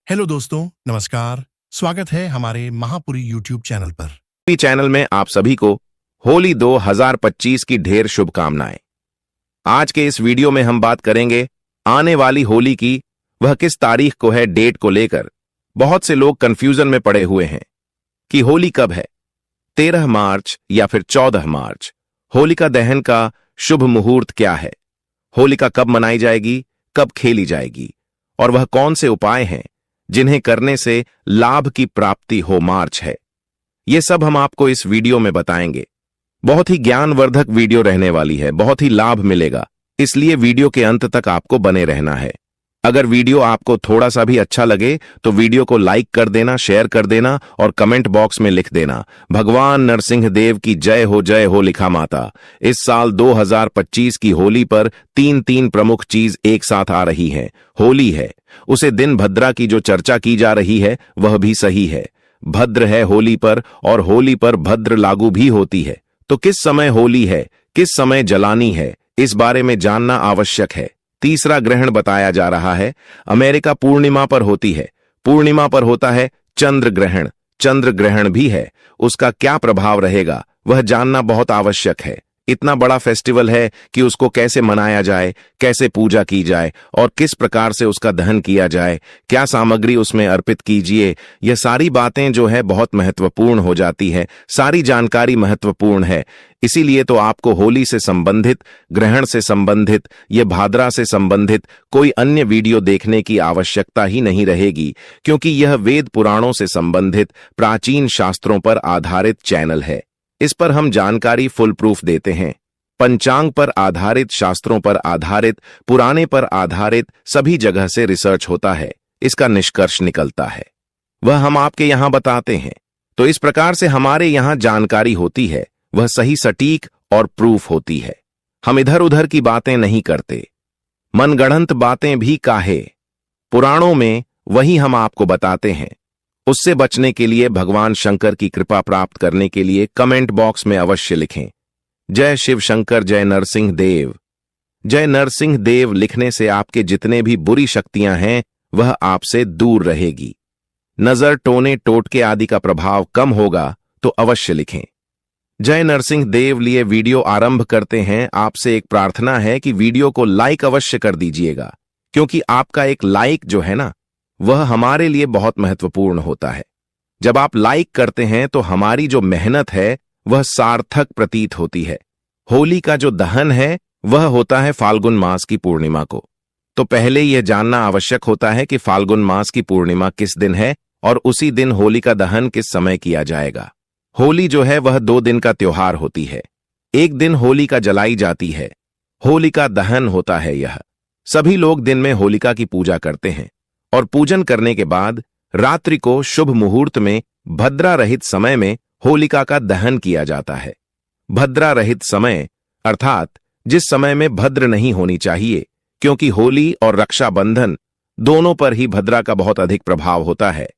Hello दोस्तों, नमस्कार। स्वागत है हमारे महापुरी यूट्यूब चैनल पर। चैनल में आप सभी को होली 2025 की ढेर शुभकामनाएं। आज के इस वीडियो में हम बात करेंगे आने वाली होली की। वह किस तारीख को है, डेट को लेकर बहुत से लोग कंफ्यूजन में पड़े हुए हैं कि होली कब है, 13 मार्च या फिर 14 मार्च। होलिका दहन का शुभ मुहूर्त क्या है, होलिका कब मनाई जाएगी, कब खेली जाएगी और वह कौन से उपाय हैं जिन्हें करने से लाभ की प्राप्ति हो मार्च है। ये सब हम आपको इस वीडियो में बताएंगे। बहुत ही ज्ञानवर्धक वीडियो रहने वाली है, बहुत ही लाभ मिलेगा, इसलिए वीडियो के अंत तक आपको बने रहना है। अगर वीडियो आपको थोड़ा सा भी अच्छा लगे तो वीडियो को लाइक कर देना, शेयर कर देना और कमेंट बॉक्स में लिख देना भगवान नरसिंह देव की जय हो लिखा माता। इस साल 2025 की होली पर तीन प्रमुख चीज एक साथ आ रही हैं। होली है, उसे दिन भद्रा की जो चर्चा की जा रही है वह भी सही है। भद्र है होली पर और होली पर भद्र लागू भी होती है। तो किस समय होली है, किस समय जलानी है, इस बारे में जानना आवश्यक है। तीसरा ग्रहण बताया जा रहा है, अमेरिका पूर्णिमा पर होती है। पूर्णिमा पर होता है चंद्र ग्रहण, चंद्र ग्रहण भी है, उसका क्या प्रभाव रहेगा वह जानना बहुत आवश्यक है। इतना बड़ा फेस्टिवल है कि उसको कैसे मनाया जाए, कैसे पूजा की जाए और किस प्रकार से उसका दहन किया जाए, क्या सामग्री उसमें अर्पित कीजिए, यह सारी बातें जो है बहुत महत्वपूर्ण हो जाती है। सारी जानकारी महत्वपूर्ण है, इसीलिए तो आपको होली से संबंधित, ग्रहण से संबंधित, ये भाद्रा से संबंधित कोई अन्य वीडियो देखने की आवश्यकता ही नहीं रहेगी, क्योंकि यह वेद पुराणों से संबंधित प्राचीन शास्त्रों पर आधारित चैनल है। इस पर हम जानकारी फुल प्रूफ देते हैं। पंचांग पर आधारित, शास्त्रों पर आधारित, पुराने पर आधारित सभी जगह से रिसर्च होता है, इसका निष्कर्ष निकलता है, वह हम आपके यहां बताते हैं। तो इस प्रकार से हमारे यहां जानकारी होती है, वह सही सटीक और प्रूफ होती है। हम इधर उधर की बातें नहीं करते, मनगढ़ंत बातें भी काहे, पुराणों में वही हम आपको बताते हैं। उससे बचने के लिए, भगवान शंकर की कृपा प्राप्त करने के लिए कमेंट बॉक्स में अवश्य लिखें जय शिव शंकर, जय नरसिंह देव। जय नरसिंह देव लिखने से आपके जितने भी बुरी शक्तियां हैं वह आपसे दूर रहेगी। नजर, टोने, टोटके आदि का प्रभाव कम होगा, तो अवश्य लिखें जय नरसिंह देव। लिए वीडियो आरंभ करते हैं। आपसे एक प्रार्थना है कि वीडियो को लाइक अवश्य कर दीजिएगा, क्योंकि आपका एक लाइक जो है ना, वह हमारे लिए बहुत महत्वपूर्ण होता है। जब आप लाइक करते हैं तो हमारी जो मेहनत है वह सार्थक प्रतीत होती है। होली का जो दहन है वह होता है फाल्गुन मास की पूर्णिमा को। तो पहले यह जानना आवश्यक होता है कि फाल्गुन मास की पूर्णिमा किस दिन है और उसी दिन होली का दहन किस समय किया जाएगा। होली जो है वह 2 दिन का त्योहार होती है। एक दिन होलिका जलाई जाती है, होलिका दहन होता है। यह सभी लोग दिन में होलिका की पूजा करते हैं और पूजन करने के बाद रात्रि को शुभ मुहूर्त में भद्रा रहित समय में होलिका का दहन किया जाता है। भद्रा रहित समय अर्थात जिस समय में भद्र नहीं होनी चाहिए, क्योंकि होली और रक्षाबंधन दोनों पर ही भद्रा का बहुत अधिक प्रभाव होता है।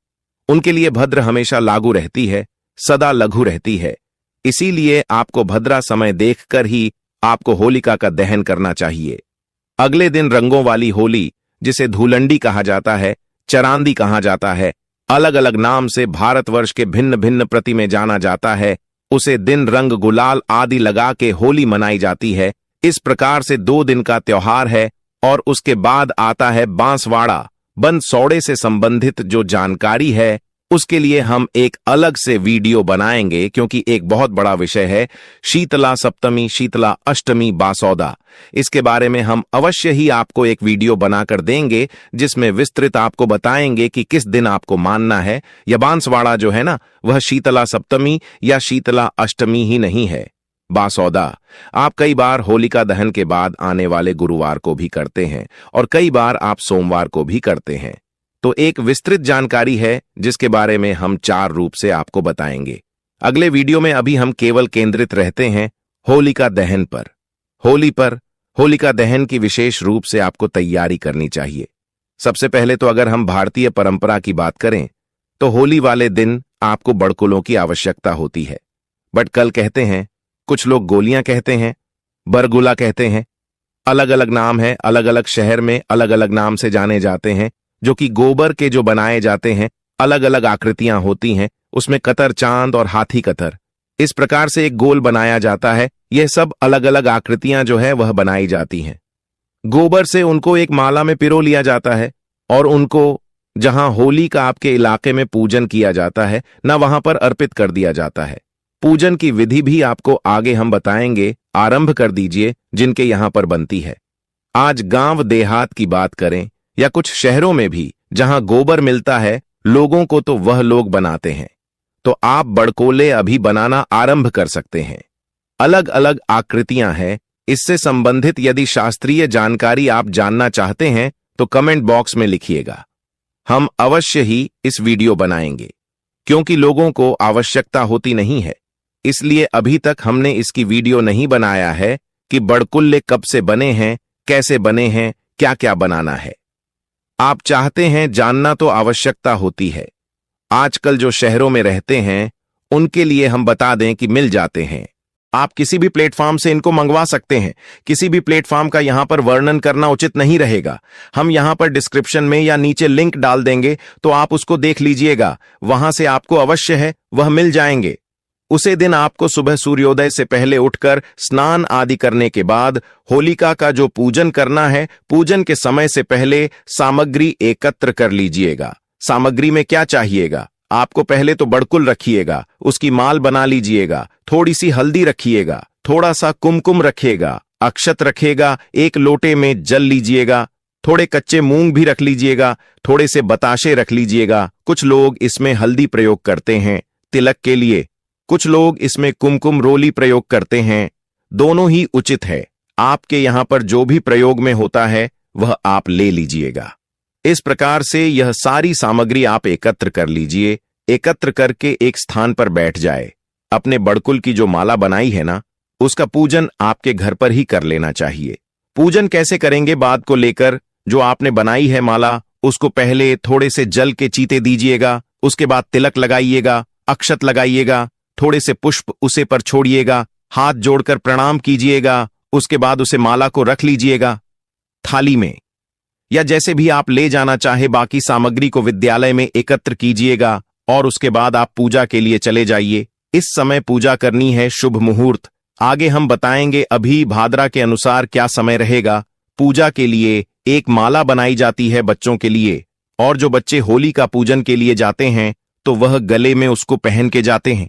उनके लिए भद्र हमेशा लागू रहती है, सदा लघु रहती है। इसीलिए आपको भद्रा समय देखकर ही आपको होलिका का दहन करना चाहिए। अगले दिन रंगों वाली होली, जिसे धूलंडी कहा जाता है, चरांदी कहा जाता है, अलग अलग नाम से भारतवर्ष के भिन्न भिन्न प्रति में जाना जाता है, उसे दिन रंग गुलाल आदि लगा के होली मनाई जाती है। इस प्रकार से 2 दिन का त्योहार है और उसके बाद आता है बांसवाड़ा। बंसौड़े से संबंधित जो जानकारी है उसके लिए हम एक अलग से वीडियो बनाएंगे, क्योंकि एक बहुत बड़ा विषय है शीतला सप्तमी, शीतला अष्टमी, बासौदा। इसके बारे में हम अवश्य ही आपको एक वीडियो बनाकर देंगे, जिसमें विस्तृत आपको बताएंगे कि किस दिन आपको मानना है। यह बांसवाड़ा जो है ना, वह शीतला सप्तमी या शीतला अष्टमी ही नहीं है, बासौदा। आप कई बार होलिका दहन के बाद आने वाले गुरुवार को भी करते हैं और कई बार आप सोमवार को भी करते हैं। तो एक विस्तृत जानकारी है जिसके बारे में हम 4 रूप से आपको बताएंगे अगले वीडियो में। अभी हम केवल केंद्रित रहते हैं होलिका दहन पर। होली पर होलिका दहन की विशेष रूप से आपको तैयारी करनी चाहिए। सबसे पहले तो अगर हम भारतीय परंपरा की बात करें तो होली वाले दिन आपको बड़कुलों की आवश्यकता होती है। बटकल कहते हैं, कुछ लोग गोलियां कहते हैं, बरगुला कहते हैं, अलग अलग नाम है, अलग अलग शहर में अलग अलग नाम से जाने जाते हैं। जो कि गोबर के जो बनाए जाते हैं, अलग अलग आकृतियां होती हैं, उसमें कतर चांद और हाथी कतर, इस प्रकार से एक गोल बनाया जाता है। यह सब अलग अलग आकृतियां जो है वह बनाई जाती हैं। गोबर से उनको एक माला में पिरो लिया जाता है और उनको जहां होली का आपके इलाके में पूजन किया जाता है ना, वहां पर अर्पित कर दिया जाता है। पूजन की विधि भी आपको आगे हम बताएंगे। आरंभ कर दीजिए जिनके यहां पर बनती है। आज गांव देहात की बात करें या कुछ शहरों में भी जहां गोबर मिलता है लोगों को, तो वह लोग बनाते हैं। तो आप बड़कोले अभी बनाना आरंभ कर सकते हैं। अलग अलग आकृतियां हैं। इससे संबंधित यदि शास्त्रीय जानकारी आप जानना चाहते हैं तो कमेंट बॉक्स में लिखिएगा। हम अवश्य ही इस वीडियो बनाएंगे, क्योंकि लोगों को आवश्यकता होती नहीं है, इसलिए अभी तक हमने इसकी वीडियो नहीं बनाया है कि बड़कुल्ले कब से बने हैं, कैसे बने हैं, क्या क्या बनाना है। आप चाहते हैं जानना तो आवश्यकता होती है। आजकल जो शहरों में रहते हैं उनके लिए हम बता दें कि मिल जाते हैं। आप किसी भी प्लेटफॉर्म से इनको मंगवा सकते हैं। किसी भी प्लेटफॉर्म का यहां पर वर्णन करना उचित नहीं रहेगा। हम यहां पर डिस्क्रिप्शन में या नीचे लिंक डाल देंगे, तो आप उसको देख लीजिएगा। वहां से आपको अवश्य है वह मिल जाएंगे। उसे दिन आपको सुबह सूर्योदय से पहले उठकर स्नान आदि करने के बाद होलिका का जो पूजन करना है, पूजन के समय से पहले सामग्री एकत्र कर लीजिएगा। सामग्री में क्या चाहिएगा? आपको पहले तो बड़कुल रखिएगा, उसकी माल बना लीजिएगा, थोड़ी सी हल्दी रखिएगा, थोड़ा सा कुमकुम रखिएगा, अक्षत रखेगा, एक लोटे में जल लीजिएगा, थोड़े कच्चे मूंग भी रख लीजिएगा, थोड़े से बताशे रख लीजिएगा। कुछ लोग इसमें हल्दी प्रयोग करते हैं तिलक के लिए, कुछ लोग इसमें कुमकुम रोली प्रयोग करते हैं। दोनों ही उचित है। आपके यहां पर जो भी प्रयोग में होता है वह आप ले लीजिएगा। इस प्रकार से यह सारी सामग्री आप एकत्र कर लीजिए। एकत्र करके एक स्थान पर बैठ जाए। अपने बड़कुल की जो माला बनाई है ना, उसका पूजन आपके घर पर ही कर लेना चाहिए। पूजन कैसे करेंगे बात को लेकर, जो आपने बनाई है माला, उसको पहले थोड़े से जल के चीते दीजिएगा, उसके बाद तिलक लगाइएगा, अक्षत लगाइएगा, थोड़े से पुष्प उसे पर छोड़िएगा, हाथ जोड़कर प्रणाम कीजिएगा। उसके बाद उसे माला को रख लीजिएगा थाली में, या जैसे भी आप ले जाना चाहे। बाकी सामग्री को विद्यालय में एकत्र कीजिएगा और उसके बाद आप पूजा के लिए चले जाइए। इस समय पूजा करनी है, शुभ मुहूर्त आगे हम बताएंगे। अभी भाद्रा के अनुसार क्या समय रहेगा पूजा के लिए। एक माला बनाई जाती है बच्चों के लिए, और जो बच्चे होली का पूजन के लिए जाते हैं तो वह गले में उसको पहन के जाते हैं।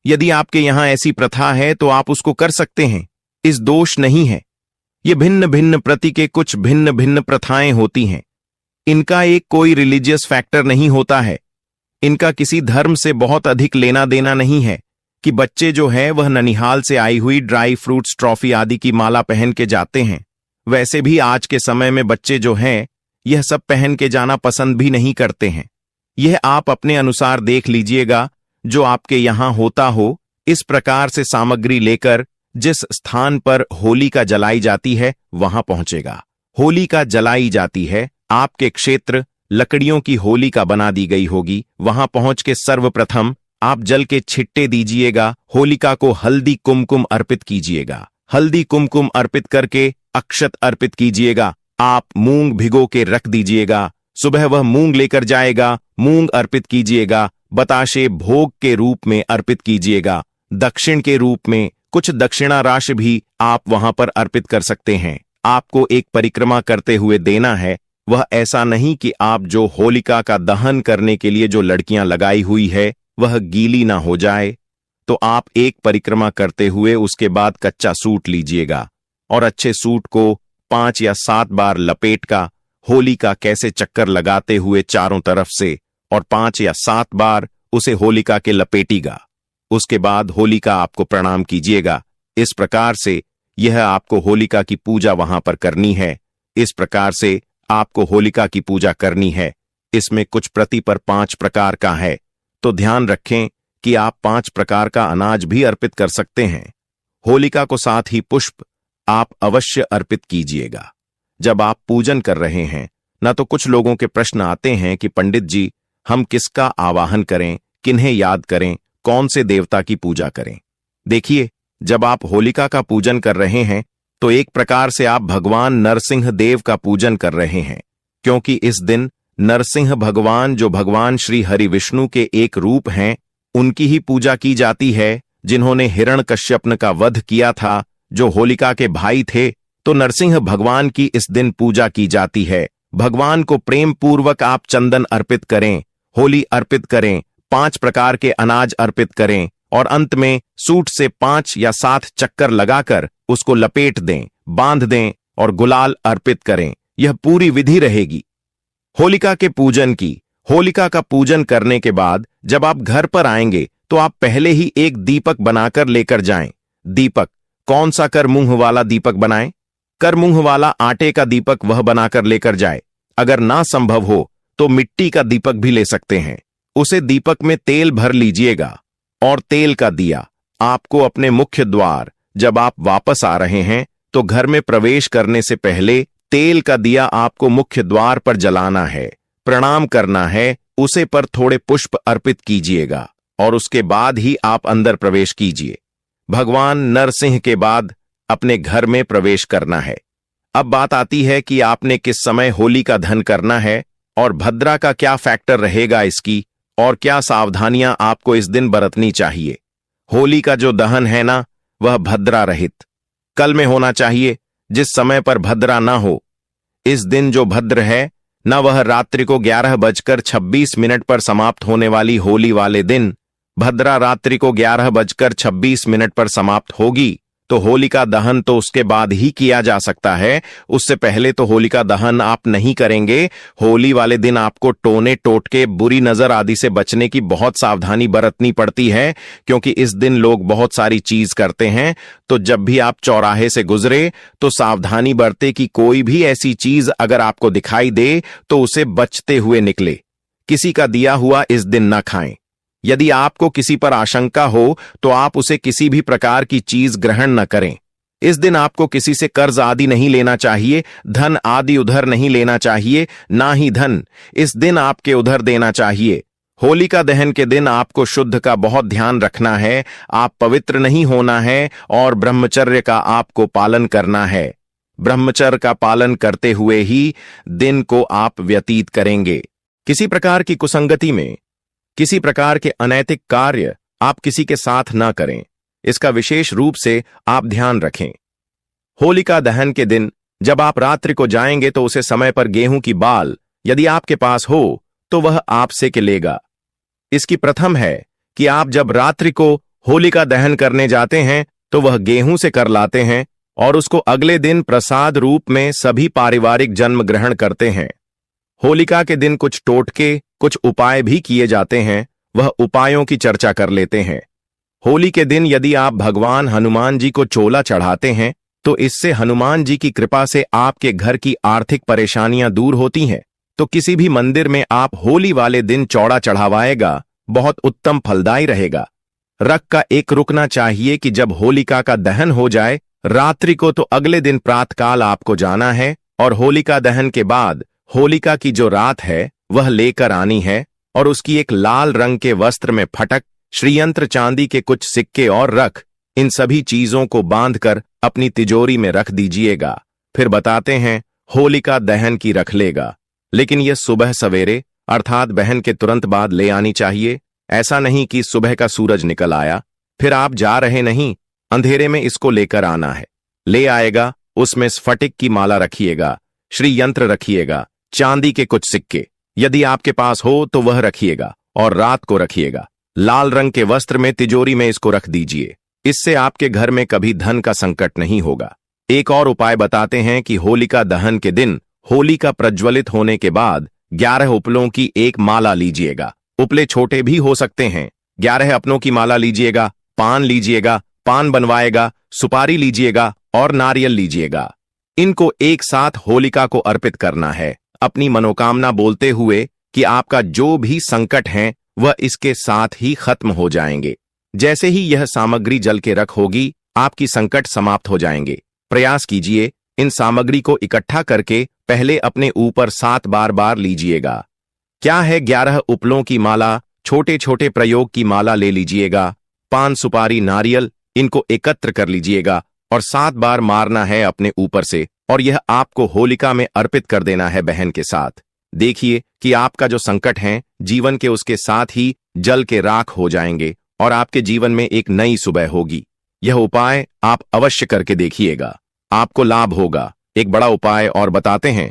यदि आपके यहां ऐसी प्रथा है तो आप उसको कर सकते हैं, इस दोष नहीं है। ये भिन्न भिन्न प्रति के कुछ भिन्न भिन्न प्रथाएं होती हैं। इनका एक कोई रिलीजियस फैक्टर नहीं होता है। इनका किसी धर्म से बहुत अधिक लेना देना नहीं है कि बच्चे जो है वह ननिहाल से आई हुई ड्राई फ्रूट्स ट्रॉफी आदि की माला पहन के जाते हैं। वैसे भी आज के समय में बच्चे जो हैं यह सब पहन के जाना पसंद भी नहीं करते हैं। यह आप अपने अनुसार देख लीजिएगा, जो आपके यहां होता हो। इस प्रकार से सामग्री लेकर जिस स्थान पर होलिका जलाई जाती है वहां पहुंचेगा। होलिका जलाई जाती है, आपके क्षेत्र लकड़ियों की होलिका बना दी गई होगी। वहां पहुंच के सर्वप्रथम आप जल के छिट्टे दीजिएगा। होलिका को हल्दी कुमकुम अर्पित कीजिएगा। हल्दी कुमकुम अर्पित करके अक्षत अर्पित कीजिएगा। आप मूंग भिगो के रख दीजिएगा। सुबह वह मूंग लेकर जाएगा, मूंग अर्पित कीजिएगा। बताशे भोग के रूप में अर्पित कीजिएगा। दक्षिण के रूप में कुछ दक्षिणा राशि भी आप वहां पर अर्पित कर सकते हैं। आपको एक परिक्रमा करते हुए देना है। वह ऐसा नहीं कि आप जो होलिका का दहन करने के लिए जो लड़कियां लगाई हुई है वह गीली ना हो जाए। तो आप एक परिक्रमा करते हुए उसके बाद कच्चा सूट लीजिएगा और अच्छे सूट को 5 या 7 बार लपेट का होलिका कैसे चक्कर लगाते हुए चारों तरफ से, और 5 या 7 बार उसे होलिका के लपेटीगा। उसके बाद होलिका आपको प्रणाम कीजिएगा। इस प्रकार से यह आपको होलिका की पूजा वहां पर करनी है। इस प्रकार से आपको होलिका की पूजा करनी है। इसमें कुछ प्रति पर 5 प्रकार का है, तो ध्यान रखें कि आप 5 प्रकार का अनाज भी अर्पित कर सकते हैं। होलिका को साथ ही पुष्प आप अवश्य अर्पित कीजिएगा जब आप पूजन कर रहे हैं। न तो कुछ लोगों के प्रश्न आते हैं कि पंडित जी, हम किसका आवाहन करें, किन्हें याद करें, कौन से देवता की पूजा करें। देखिए, जब आप होलिका का पूजन कर रहे हैं तो एक प्रकार से आप भगवान नरसिंह देव का पूजन कर रहे हैं, क्योंकि इस दिन नरसिंह भगवान, जो भगवान श्री हरि विष्णु के एक रूप हैं, उनकी ही पूजा की जाती है, जिन्होंने हिरण्यकश्यप का वध किया था, जो होलिका के भाई थे। तो नरसिंह भगवान की इस दिन पूजा की जाती है। भगवान को प्रेम पूर्वक आप चंदन अर्पित करें, होली अर्पित करें, 5 प्रकार के अनाज अर्पित करें और अंत में सूट से 5 या 7 चक्कर लगाकर उसको लपेट दें, बांध दें और गुलाल अर्पित करें। यह पूरी विधि रहेगी होलिका के पूजन की। होलिका का पूजन करने के बाद जब आप घर पर आएंगे तो आप पहले ही एक दीपक बनाकर लेकर जाएं। दीपक कौन सा कर मुंह वाला दीपक बनाएं? कर मुंह वाला आटे का दीपक वह बनाकर लेकर जाए। अगर ना संभव हो तो मिट्टी का दीपक भी ले सकते हैं। उसे दीपक में तेल भर लीजिएगा और तेल का दिया आपको अपने मुख्य द्वार, जब आप वापस आ रहे हैं तो घर में प्रवेश करने से पहले तेल का दिया आपको मुख्य द्वार पर जलाना है, प्रणाम करना है, उसे पर थोड़े पुष्प अर्पित कीजिएगा और उसके बाद ही आप अंदर प्रवेश कीजिए। भगवान नरसिंह के बाद अपने घर में प्रवेश करना है। अब बात आती है कि आपने किस समय होली का दहन करना है और भद्रा का क्या फैक्टर रहेगा इसकी, और क्या सावधानियां आपको इस दिन बरतनी चाहिए। होली का जो दहन है ना, वह भद्रा रहित कल में होना चाहिए, जिस समय पर भद्रा ना हो। इस दिन जो भद्र है न, वह रात्रि को 11:26 पर समाप्त होने वाली होली वाले दिन भद्रा रात्रि को 11:26 पर समाप्त होगी। तो होलिका दहन तो उसके बाद ही किया जा सकता है, उससे पहले तो होलिका दहन आप नहीं करेंगे। होली वाले दिन आपको टोने टोटके, बुरी नजर आदि से बचने की बहुत सावधानी बरतनी पड़ती है, क्योंकि इस दिन लोग बहुत सारी चीज करते हैं। तो जब भी आप चौराहे से गुजरे तो सावधानी बरते कि कोई भी ऐसी चीज अगर आपको दिखाई दे तो उसे बचते हुए निकले। किसी का दिया हुआ इस दिन न खाएं। यदि आपको किसी पर आशंका हो तो आप उसे किसी भी प्रकार की चीज ग्रहण न करें। इस दिन आपको किसी से कर्ज आदि नहीं लेना चाहिए, धन आदि उधर नहीं लेना चाहिए, ना ही धन इस दिन आपके उधर देना चाहिए। होलिका दहन के दिन आपको शुद्ध का बहुत ध्यान रखना है, आप पवित्र नहीं होना है और ब्रह्मचर्य का आपको पालन करना है। ब्रह्मचर्य का पालन करते हुए ही दिन को आप व्यतीत करेंगे। किसी प्रकार की कुसंगति में, किसी प्रकार के अनैतिक कार्य आप किसी के साथ ना करें, इसका विशेष रूप से आप ध्यान रखें। होलिका दहन के दिन जब आप रात्रि को जाएंगे तो उसे समय पर गेहूं की बाल यदि आपके पास हो तो वह आपसे के लेगा। इसकी प्रथम है कि आप जब रात्रि को होलिका दहन करने जाते हैं तो वह गेहूं से कर लाते हैं और उसको अगले दिन प्रसाद रूप में सभी पारिवारिक जन्म ग्रहण करते हैं। होलिका के दिन कुछ टोटके, कुछ उपाय भी किए जाते हैं, वह उपायों की चर्चा कर लेते हैं। होली के दिन यदि आप भगवान हनुमान जी को चोला चढ़ाते हैं तो इससे हनुमान जी की कृपा से आपके घर की आर्थिक परेशानियां दूर होती हैं। तो किसी भी मंदिर में आप होली वाले दिन चौड़ा चढ़ावाएगा, बहुत उत्तम फलदायी रहेगा। रख का एक रुकना चाहिए कि जब होलिका का दहन हो जाए रात्रि को तो अगले दिन प्रातःकाल आपको जाना है और होलिका दहन के बाद होलिका की जो रात है वह लेकर आनी है और उसकी एक लाल रंग के वस्त्र में फटक, श्रीयंत्र, चांदी के कुछ सिक्के और रख, इन सभी चीजों को बांधकर अपनी तिजोरी में रख दीजिएगा। फिर बताते हैं होलिका दहन की रख लेगा, लेकिन यह सुबह सवेरे अर्थात बहन के तुरंत बाद ले आनी चाहिए। ऐसा नहीं कि सुबह का सूरज निकल आया फिर आप जा रहे नहीं, अंधेरे में इसको लेकर आना है। ले आएगा, उसमें स्फटिक की माला रखिएगा, श्रीयंत्र रखिएगा, चांदी के कुछ सिक्के यदि आपके पास हो तो वह रखिएगा और रात को रखिएगा। लाल रंग के वस्त्र में तिजोरी में इसको रख दीजिए, इससे आपके घर में कभी धन का संकट नहीं होगा। एक और उपाय बताते हैं कि होलिका दहन के दिन होलिका प्रज्वलित होने के बाद 11 उपलों की एक माला लीजिएगा। उपले छोटे भी हो सकते हैं। 11 अपनों की माला लीजिएगा, पान लीजिएगा, पान बनवाएगा, सुपारी लीजिएगा और नारियल लीजिएगा। इनको एक साथ होलिका को अर्पित करना है, अपनी मनोकामना बोलते हुए कि आपका जो भी संकट है वह इसके साथ ही खत्म हो जाएंगे। जैसे ही यह सामग्री जल के रख होगी आपकी संकट समाप्त हो जाएंगे। प्रयास कीजिए इन सामग्री को इकट्ठा करके पहले अपने ऊपर 7 बार लीजिएगा। क्या है 11 उपलों की माला, छोटे छोटे प्रयोग की माला ले लीजिएगा, पान, सुपारी, नारियल, इनको एकत्र कर लीजिएगा और 7 बार मारना है अपने ऊपर से और यह आपको होलिका में अर्पित कर देना है बहन के साथ। देखिए कि आपका जो संकट है जीवन के उसके साथ ही जल के राख हो जाएंगे और आपके जीवन में एक नई सुबह होगी। यह उपाय आप अवश्य करके देखिएगा, आपको लाभ होगा। एक बड़ा उपाय और बताते हैं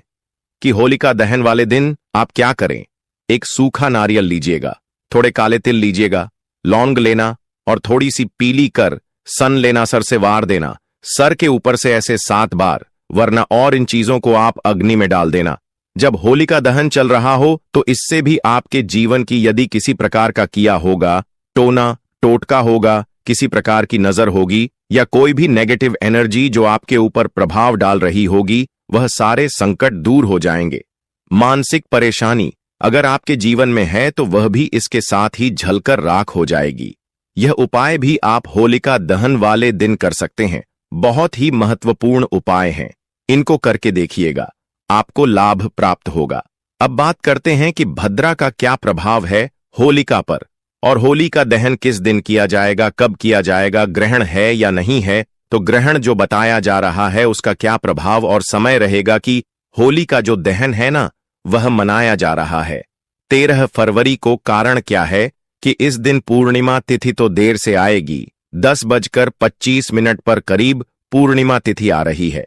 कि होलिका दहन वाले दिन आप क्या करें। एक सूखा नारियल लीजिएगा, थोड़े काले तिल लीजिएगा, लौंग लेना और थोड़ी सी पीली कर सन लेना, सर से वार देना, सर के ऊपर से ऐसे 7 बार, वरना और इन चीजों को आप अग्नि में डाल देना। जब होलिका दहन चल रहा हो तो इससे भी आपके जीवन की यदि किसी प्रकार का किया होगा, टोना टोटका होगा, किसी प्रकार की नजर होगी या कोई भी नेगेटिव एनर्जी जो आपके ऊपर प्रभाव डाल रही होगी, वह सारे संकट दूर हो जाएंगे। मानसिक परेशानी अगर आपके जीवन में है तो वह भी इसके साथ ही झलकर राख हो जाएगी। यह उपाय भी आप होलिका दहन वाले दिन कर सकते हैं। बहुत ही महत्वपूर्ण उपाय हैं, इनको करके देखिएगा, आपको लाभ प्राप्त होगा। अब बात करते हैं कि भद्रा का क्या प्रभाव है होलिका पर और होली का दहन किस दिन किया जाएगा, कब किया जाएगा, ग्रहण है या नहीं है। तो ग्रहण जो बताया जा रहा है उसका क्या प्रभाव और समय रहेगा कि होली का जो दहन है ना वह मनाया जा रहा है 13 फरवरी को। कारण क्या है कि इस दिन पूर्णिमा तिथि तो देर से आएगी, 10:25 पर करीब पूर्णिमा तिथि आ रही है।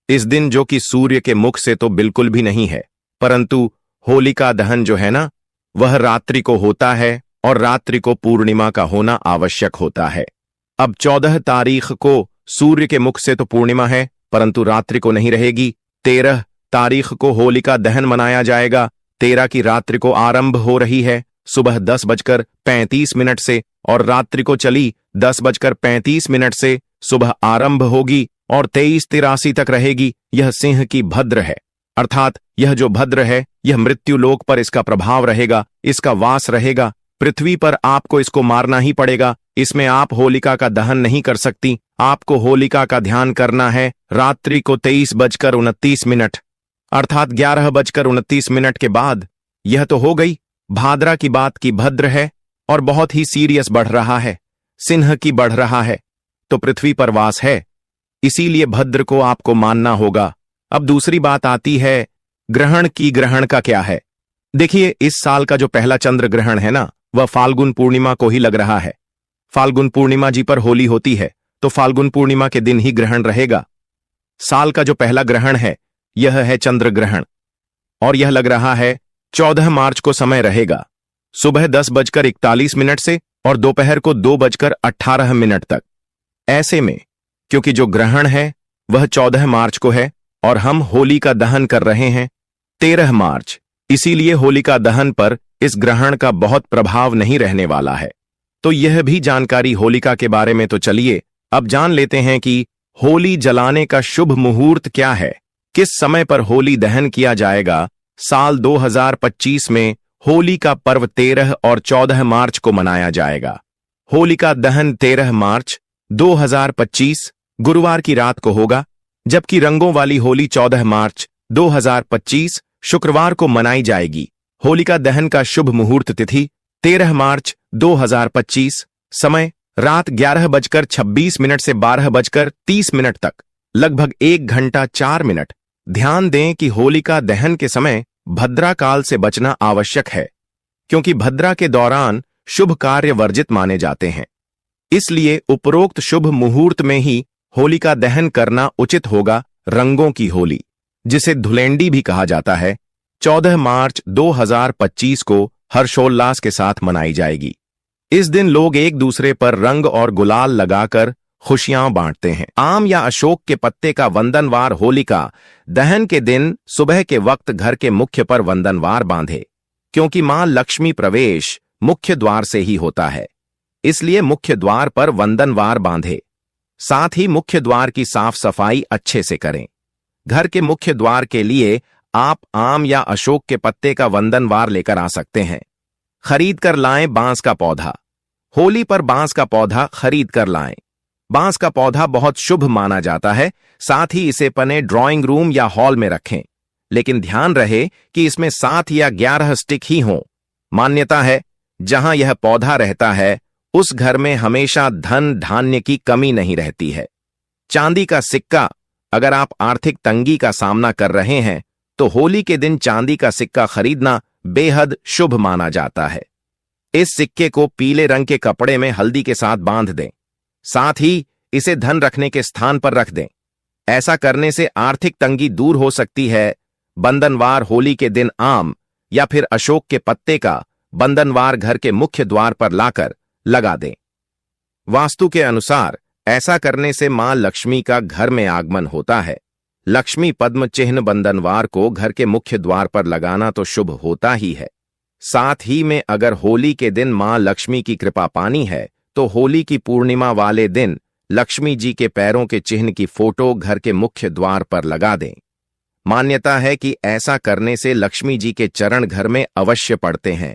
इस दिन जो कि सूर्य के मुख से तो बिल्कुल भी नहीं है, परंतु होलिका दहन जो है ना वह रात्रि को होता है और रात्रि को पूर्णिमा का होना आवश्यक होता है। अब 14 तारीख को सूर्य के मुख से तो पूर्णिमा है परंतु रात्रि को नहीं रहेगी। 13 तारीख को होलिका दहन मनाया जाएगा। 13 की रात्रि को आरंभ हो रही है सुबह 10:35 से और रात्रि को चली 10:35 से सुबह आरंभ होगी और 23:83 तक रहेगी। यह सिंह की भद्र है, अर्थात यह जो भद्र है यह मृत्यु लोक पर इसका प्रभाव रहेगा, इसका वास रहेगा। पृथ्वी पर आपको इसको मारना ही पड़ेगा। इसमें आप होलिका का दहन नहीं कर सकती। आपको होलिका का ध्यान करना है रात्रि को 23:29 अर्थात 11:29 के बाद। यह तो हो गई भाद्रा की बात की भद्र है और बहुत ही सीरियस बढ़ रहा है, सिंह की बढ़ रहा है, तो पृथ्वी पर वास है, इसीलिए भद्र को आपको मानना होगा। अब दूसरी बात आती है ग्रहण की। ग्रहण का क्या है? देखिए, इस साल का जो पहला चंद्र ग्रहण है ना वह फाल्गुन पूर्णिमा को ही लग रहा है। फाल्गुन पूर्णिमा जी पर होली होती है तो फाल्गुन पूर्णिमा के दिन ही ग्रहण रहेगा। साल का जो पहला ग्रहण है यह है चंद्र ग्रहण और यह लग रहा है 14 मार्च को समय रहेगा सुबह 10:41 से और दोपहर को 2:18 तक। ऐसे में क्योंकि जो ग्रहण है वह 14 मार्च को है और हम होली का दहन कर रहे हैं 13 मार्च, इसीलिए होलिका दहन पर इस ग्रहण का बहुत प्रभाव नहीं रहने वाला है। तो यह भी जानकारी होलिका के बारे में। तो चलिए अब जान लेते हैं कि होली जलाने का शुभ मुहूर्त क्या है, किस समय पर होली दहन किया जाएगा। साल 2025 में होली का पर्व 13 और 14 मार्च को मनाया जाएगा। होलिका दहन 13 मार्च 2025 गुरुवार की रात को होगा, जबकि रंगों वाली होली 14 मार्च 2025 शुक्रवार को मनाई जाएगी। होलिका दहन का शुभ मुहूर्त तिथि 13 मार्च 2025, समय रात 11:26 से 12:30 तक, लगभग 1 घंटा 4 मिनट। ध्यान दें कि होलिका दहन के समय भद्रा काल से बचना आवश्यक है, क्योंकि भद्रा के दौरान शुभ कार्य वर्जित माने जाते हैं। इसलिए उपरोक्त शुभ मुहूर्त में ही होलिका दहन करना उचित होगा। रंगों की होली, जिसे धुलेंडी भी कहा जाता है, 14 मार्च 2025 को हर्षोल्लास के साथ मनाई जाएगी। इस दिन लोग एक दूसरे पर रंग और गुलाल लगाकर खुशियां बांटते हैं। आम या अशोक के पत्ते का वंदनवार होलिका दहन के दिन सुबह के वक्त घर के मुख्य पर वंदनवार बांधे, क्योंकि मां लक्ष्मी प्रवेश मुख्य द्वार से ही होता है, इसलिए मुख्य द्वार पर वंदनवार बांधे। साथ ही मुख्य द्वार की साफ सफाई अच्छे से करें। घर के मुख्य द्वार के लिए आप आम या अशोक के पत्ते का वंदनवार लेकर आ सकते हैं। खरीद कर लाएं बांस का पौधा। होली पर बांस का पौधा खरीद कर लाएं। बांस का पौधा बहुत शुभ माना जाता है, साथ ही इसे अपने ड्राइंग रूम या हॉल में रखें, लेकिन ध्यान रहे कि इसमें 7 या 11 स्टिक ही हों। मान्यता है जहां यह पौधा रहता है उस घर में हमेशा धन धान्य की कमी नहीं रहती है। चांदी का सिक्का, अगर आप आर्थिक तंगी का सामना कर रहे हैं तो होली के दिन चांदी का सिक्का खरीदना बेहद शुभ माना जाता है। इस सिक्के को पीले रंग के कपड़े में हल्दी के साथ बांध दें। साथ ही इसे धन रखने के स्थान पर रख दें। ऐसा करने से आर्थिक तंगी दूर हो सकती है। बंधनवार होली के दिन आम या फिर अशोक के पत्ते का बंधनवार घर के मुख्य द्वार पर लाकर लगा दें। वास्तु के अनुसार ऐसा करने से मां लक्ष्मी का घर में आगमन होता है। लक्ष्मी पद्म चिन्ह बंधनवार को घर के मुख्य द्वार पर लगाना तो शुभ होता ही है। साथ ही में अगर होली के दिन मां लक्ष्मी की कृपा पानी है तो होली की पूर्णिमा वाले दिन लक्ष्मी जी के पैरों के चिन्ह की फोटो घर के मुख्य द्वार पर लगा दें। मान्यता है कि ऐसा करने से लक्ष्मी जी के चरण घर में अवश्य पड़ते हैं।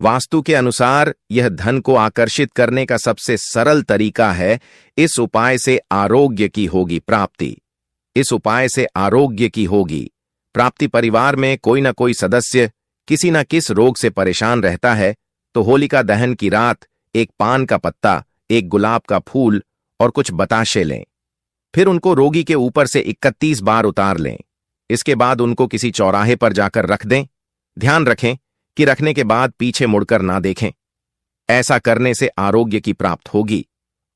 वास्तु के अनुसार यह धन को आकर्षित करने का सबसे सरल तरीका है। इस उपाय से आरोग्य की होगी प्राप्ति। इस उपाय से आरोग्य की होगी प्राप्ति। परिवार में कोई न कोई सदस्य किसी न किस रोग से परेशान रहता है तो होलिका दहन की रात एक पान का पत्ता, एक गुलाब का फूल और कुछ बताशे लें। फिर उनको रोगी के ऊपर से 31 बार उतार लें। इसके बाद उनको किसी चौराहे पर जाकर रख दें। ध्यान रखें कि रखने के बाद पीछे मुड़कर ना देखें। ऐसा करने से आरोग्य की प्राप्त होगी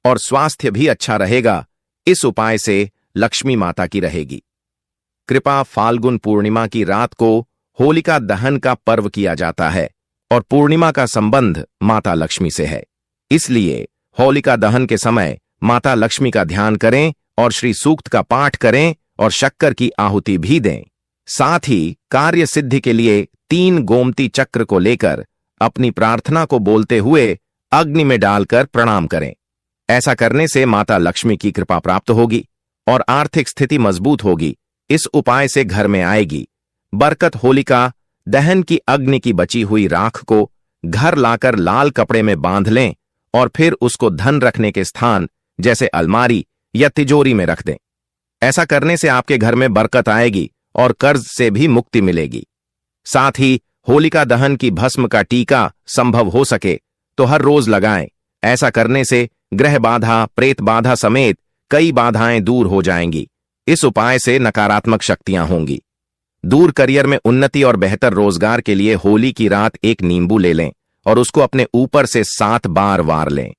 और स्वास्थ्य भी अच्छा रहेगा। इस उपाय से लक्ष्मी माता की रहेगी कृपा। फाल्गुन पूर्णिमा की रात को होलिका दहन का पर्व किया जाता है और पूर्णिमा का संबंध माता लक्ष्मी से है। इसलिए होलिका दहन के समय माता लक्ष्मी का ध्यान करें और श्री सूक्त का पाठ करें और शक्कर की आहुति भी दें। साथ ही कार्य सिद्धि के लिए 3 गोमती चक्र को लेकर अपनी प्रार्थना को बोलते हुए अग्नि में डालकर प्रणाम करें। ऐसा करने से माता लक्ष्मी की कृपा प्राप्त होगी और आर्थिक स्थिति मजबूत होगी। इस उपाय से घर में आएगी बरकत। होलिका दहन की अग्नि की बची हुई राख को घर लाकर लाल कपड़े में बांध लें और फिर उसको धन रखने के स्थान जैसे अलमारी या तिजोरी में रख दें। ऐसा करने से आपके घर में बरकत आएगी और कर्ज से भी मुक्ति मिलेगी। साथ ही होलिका दहन की भस्म का टीका संभव हो सके तो हर रोज लगाएं। ऐसा करने से ग्रह बाधा, प्रेत बाधा समेत कई बाधाएं दूर हो जाएंगी। इस उपाय से नकारात्मक शक्तियां होंगी दूर। करियर में उन्नति और बेहतर रोजगार के लिए होली की रात एक नींबू ले लें और उसको अपने ऊपर से 7 बार वार लें।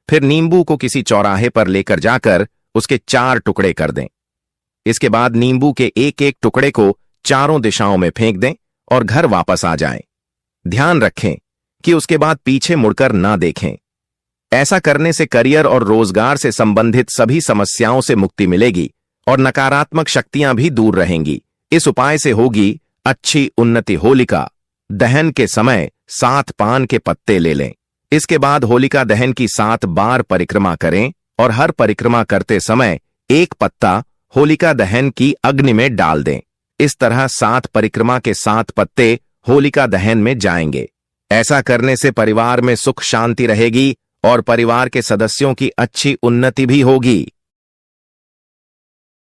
फिर नींबू को किसी चौराहे पर लेकर जाकर उसके 4 टुकड़े कर दें। इसके बाद नींबू के एक एक टुकड़े को चारों दिशाओं में फेंक दें और घर वापस आ जाएं। ध्यान रखें कि उसके बाद पीछे मुड़कर ना देखें। ऐसा करने से करियर और रोजगार से संबंधित सभी समस्याओं से मुक्ति मिलेगी और नकारात्मक शक्तियां भी दूर रहेंगी। इस उपाय से होगी अच्छी उन्नति। होलिका दहन के समय 7 पान के पत्ते ले लें। इसके बाद होलिका दहन की 7 बार परिक्रमा करें और हर परिक्रमा करते समय एक पत्ता होलिका दहन की अग्नि में डाल दें। इस तरह 7 परिक्रमा के 7 पत्ते होलिका दहन में जाएंगे। ऐसा करने से परिवार में सुख शांति रहेगी और परिवार के सदस्यों की अच्छी उन्नति भी होगी।